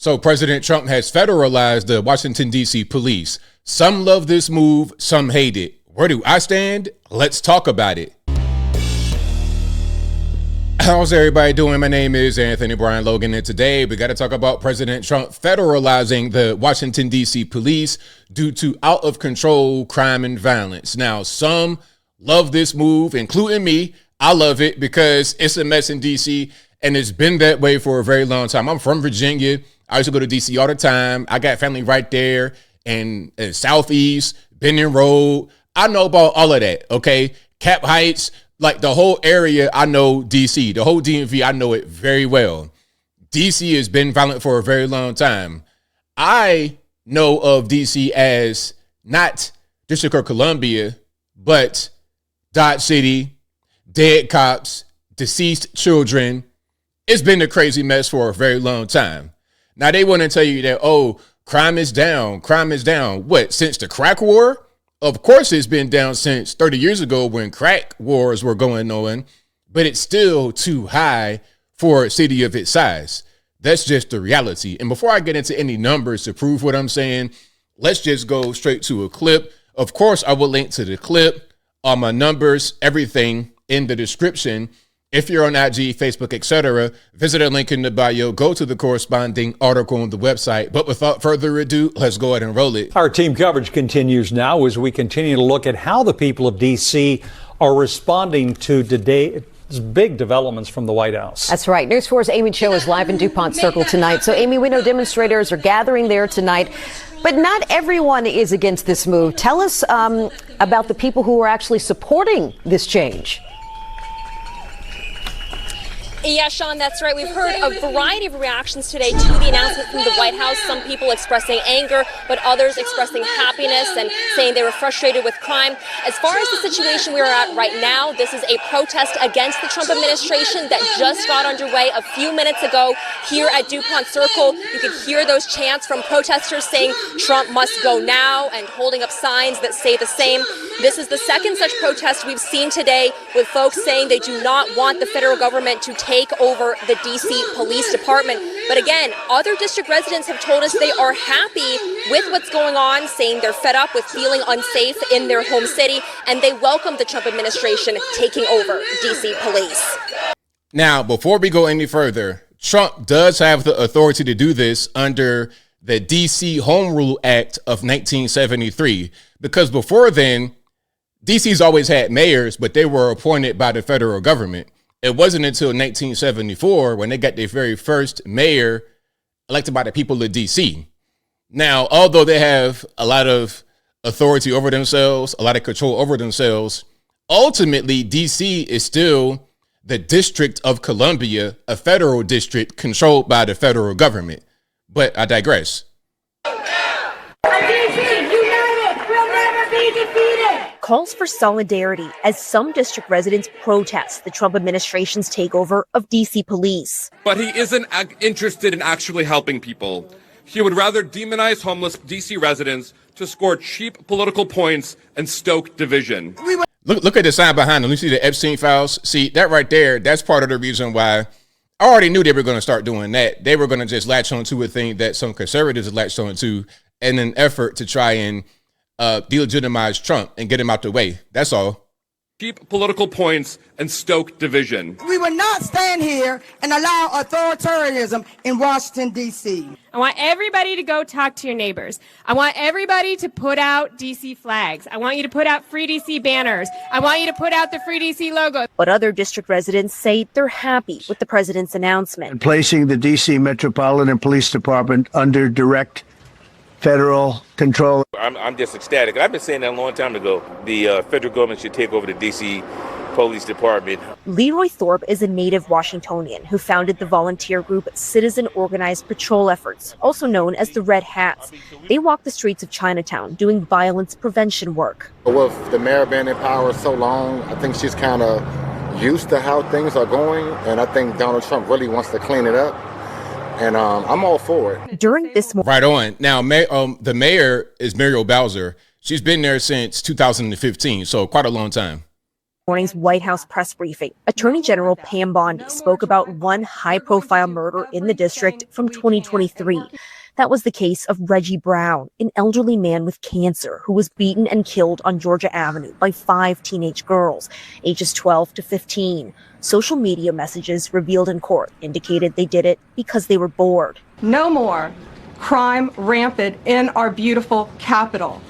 So President Trump has federalized the Washington, D.C. police. Some love this move, some hate it. Where do I stand? Let's talk about it. How's everybody doing? My name is Anthony Brian Logan, and today we got to talk about President Trump federalizing the Washington, D.C. police due to out of control crime and violence. Now, some love this move, including me. I love it because it's a mess in D.C., and it's been that way for a very long time. I'm from Virginia. I used to go to D.C. all the time. I got family right there in Southeast, Bending Road. I know about all of that, okay? Cap Heights, like the whole area, I know D.C. The whole DMV, I know it very well. D.C. has been violent for a very long time. I know of D.C. as not District of Columbia, but Dodge City, dead cops, deceased children. It's been a crazy mess for a very long time. Now, they want to tell you that, oh, crime is down. Crime is down. What, since the crack war? Of course, it's been down since 30 years ago when crack wars were going on, but it's still too high for a city of its size. That's just the reality. And before I get into any numbers to prove what I'm saying, let's just go straight to a clip. Of course, I will link to the clip, all my numbers, everything in the description. If you're on IG, Facebook, etc., visit a link in the bio, go to the corresponding article on the website. But without further ado, let's go ahead and roll it. Our team coverage continues now as we continue to look at how the people of D.C. are responding to today's big developments from the White House. That's right. News 4's Amy Cho is live in DuPont Circle tonight. So, Amy, we know demonstrators are gathering there tonight, but not everyone is against this move. Tell us about the people who are actually supporting this change. Yeah, Sean, that's right. We've heard a variety of reactions today to the announcement from the White House. Some people expressing anger, but others expressing happiness and saying they were frustrated with crime. As far as the situation we are at right now, this is a protest against the Trump administration that just got underway a few minutes ago here at DuPont Circle. You could hear those chants from protesters saying Trump must go now and holding up signs that say the same. This is the second such protest we've seen today, with folks saying they do not want the federal government to take over the D.C. Police Department. But again, other district residents have told us they are happy with what's going on, saying they're fed up with feeling unsafe in their home city, and they welcome the Trump administration taking over D.C. Police. Now, before we go any further, Trump does have the authority to do this under the D.C. Home Rule Act of 1973, because before then, D.C.'s always had mayors, but they were appointed by the federal government. It wasn't until 1974 when they got their very first mayor elected by the people of D.C. Now, although they have a lot of authority over themselves, a lot of control over themselves, ultimately, D.C. is still the District of Columbia, a federal district controlled by the federal government. But I digress. Calls for solidarity as some district residents protest the Trump administration's takeover of D.C. police. But he isn't interested in actually helping people. He would rather demonize homeless D.C. residents to score cheap political points and stoke division. Look at the sign behind them. You see the Epstein files? See, that right there, that's part of the reason why I already knew they were going to start doing that. They were going to just latch on to a thing that some conservatives latched on to in an effort to try and delegitimize Trump and get him out the way. That's all. Cheap political points and stoke division. We will not stand here and allow authoritarianism in Washington, D.C. I want everybody to go talk to your neighbors. I want everybody to put out D.C. flags. I want you to put out Free D.C. banners. I want you to put out the Free D.C. logo. But other district residents say they're happy with the president's announcement. Placing the D.C. Metropolitan Police Department under direct federal control. I'm just ecstatic. I've been saying that a long time ago. The federal government should take over the D.C. Police Department. Leroy Thorpe is a native Washingtonian who founded the volunteer group Citizen Organized Patrol Efforts, also known as the Red Hats. They walk the streets of Chinatown doing violence prevention work. With the mayor being in power so long, I think she's kind of used to how things are going, and I think Donald Trump really wants to clean it up. And I'm all for it. During this right on. Now, the mayor is Muriel Bowser. She's been there since 2015, so quite a long time. Morning's White House press briefing, Attorney General Pam Bondi spoke about one high-profile murder in the district from 2023. That was the case of Reggie Brown, an elderly man with cancer who was beaten and killed on Georgia Avenue by 5 teenage girls, ages 12 to 15. Social media messages revealed in court indicated they did it because they were bored. No more crime rampant in our beautiful capital.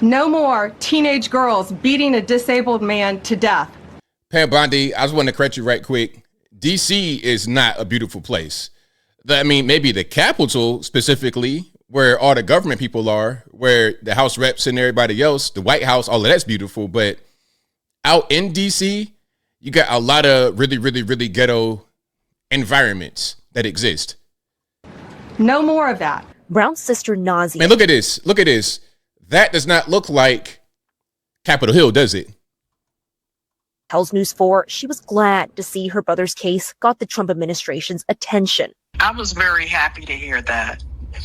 No more teenage girls beating a disabled man to death. Pam Bondi, I just want to correct you right quick. DC is not a beautiful place. I mean, maybe the capital specifically, where all the government people are, where the House reps and everybody else, the White House, all of that's beautiful. But out in DC, you got a lot of really, really, really ghetto environments that exist. No more of that. Brown's sister Nazia. Man, look at this. Look at this. That does not look like Capitol Hill, does it? Tells News 4 she was glad to see her brother's case got the Trump administration's attention. I was very happy to hear that.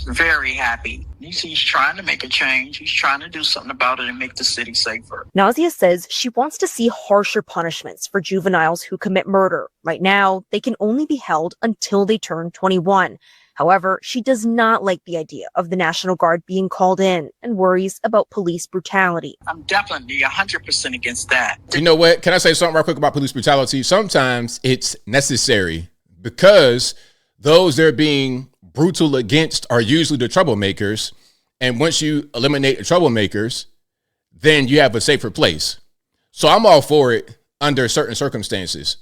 Very happy. He's trying to make a change. He's trying to do something about it and make the city safer. Nazia says she wants to see harsher punishments for juveniles who commit murder. Right now, they can only be held until they turn 21. However, she does not like the idea of the National Guard being called in and worries about police brutality. I'm definitely 100% against that. You know what? Can I say something real quick about police brutality? Sometimes it's necessary because those they're being brutal against are usually the troublemakers. And once you eliminate the troublemakers, then you have a safer place. So I'm all for it under certain circumstances.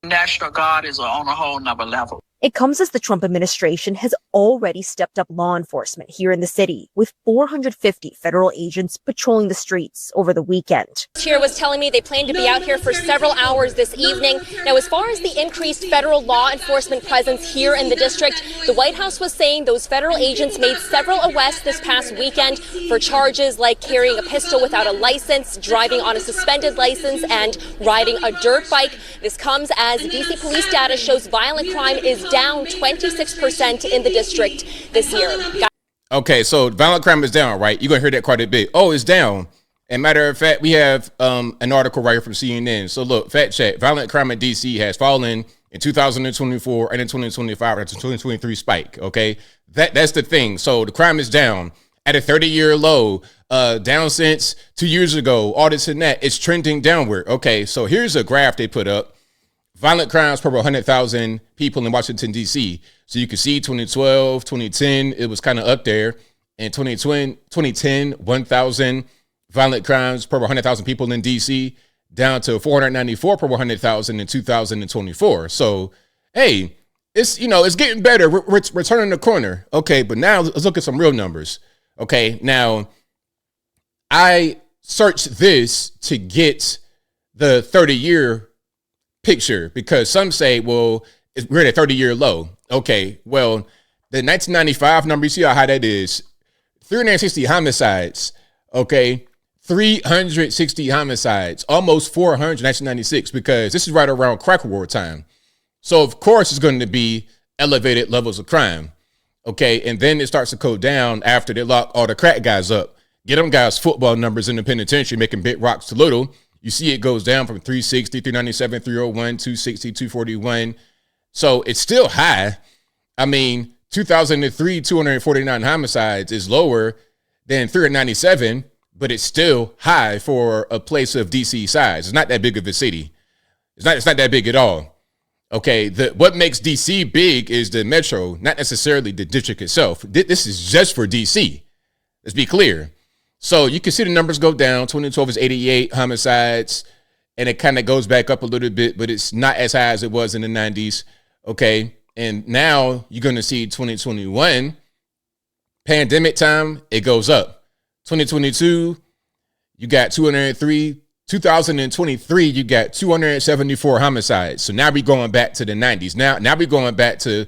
National Guard is on a whole nother level. It comes as the Trump administration has already stepped up law enforcement here in the city, with 450 federal agents patrolling the streets over the weekend. Here was telling me they plan to be out here for several hours this evening. Now, as far as the increased federal law enforcement presence here in the district, the White House was saying those federal agents made several arrests this past weekend for charges like carrying a pistol without a license, driving on a suspended license, and riding a dirt bike. This comes as DC police data shows violent crime is down 26% in the district this year. Okay, so violent crime is down, right? You're going to hear that quite a bit. Oh, it's down. And matter of fact, we have an article right here from CNN. So look, fact check. Violent crime in D.C. has fallen in 2024 and in 2025. That's a 2023 spike, okay? That's the thing. So the crime is down at a 30-year low, down since 2 years ago. All this and that. It's trending downward. Okay, so here's a graph they put up. Violent crimes per 100,000 people in Washington, D.C. So you can see 2012, 2010, it was kind of up there. In 2010, 1,000 violent crimes per 100,000 people in D.C., down to 494 per 100,000 in 2024. So, hey, it's getting better. We're turning the corner. Okay, but now let's look at some real numbers. Okay, now I searched this to get the 30-year picture because some say, well, we're at a 30-year low. Okay, well, the 1995 number, you see how high that is? 360 homicides. Okay, 360 homicides, almost 400 in 1996, because this is right around crack war time. So, of course, it's going to be elevated levels of crime. Okay, and then it starts to go down after they lock all the crack guys up. Get them guys football numbers in the penitentiary, making big rocks to little. You see it goes down from 360, 397, 301, 260, 241. So it's still high. I mean, 2003, 249 homicides is lower than 397, but it's still high for a place of DC size. It's not that big of a city. It's not that big at all. Okay, what makes DC big is the metro, not necessarily the district itself. This is just for DC. Let's be clear. So you can see the numbers go down. 2012 is 88 homicides, and it kind of goes back up a little bit, but it's not as high as it was in the 90s. Okay, and now you're going to see 2021, pandemic time, it goes up. 2022, you got 203. 2023, you got 274 homicides. So now we're going back to the 90s. Now we're going back to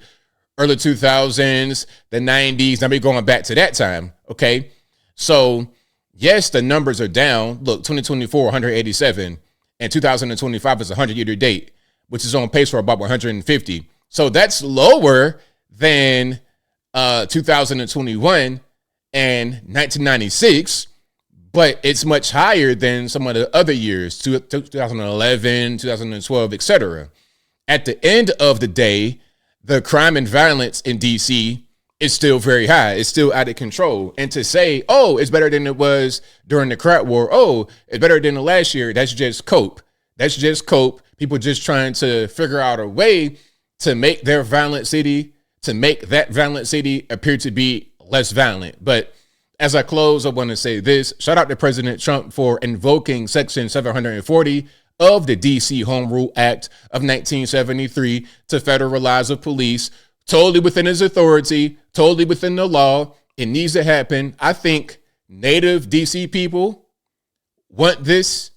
early 2000s, the 90s. Now we're going back to that time. Okay, so yes, the numbers are down. Look, 2024, 187, and 2025 is 100 year to date, which is on pace for about 150. So that's lower than 2021 and 1996, but it's much higher than some of the other years, 2011, 2012, etc. At the end of the day, the crime and violence in DC is still very high. It's still out of control. And to say, oh, it's better than it was during the crack war. Oh, it's better than the last year. That's just cope. That's just cope. People just trying to figure out a way to make their violent city, to make that violent city appear to be less violent. But as I close, I want to say this. Shout out to President Trump for invoking Section 740 of the DC Home Rule Act of 1973 to federalize the police, totally within his authority, totally within the law. It needs to happen. I think native DC people want this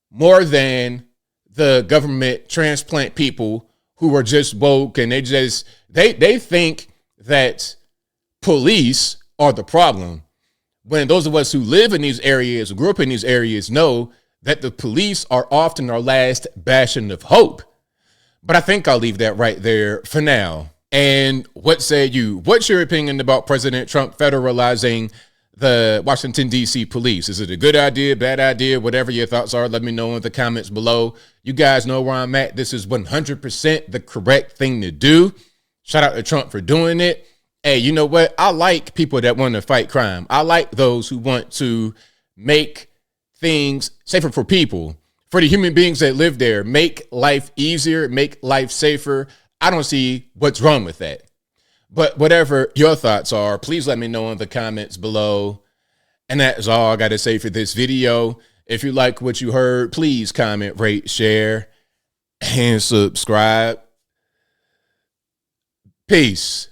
more than the government transplant people who are just woke, and they think that police are the problem, when those of us who live in these areas, grew up in these areas, know that the police are often our last bastion of hope. But I think I'll leave that right there for now. And what say you? What's your opinion about President Trump federalizing the Washington, D.C. police? Is it a good idea, bad idea? Whatever your thoughts are, let me know in the comments below. You guys know where I'm at. This is 100% the correct thing to do. Shout out to Trump for doing it. Hey, you know what? I like people that want to fight crime. I like those who want to make things safer for people, for the human beings that live there, make life easier, make life safer. I don't see what's wrong with that. But whatever your thoughts are, please let me know in the comments below. And that's all I got to say for this video. If you like what you heard, please comment, rate, share, and subscribe. Peace.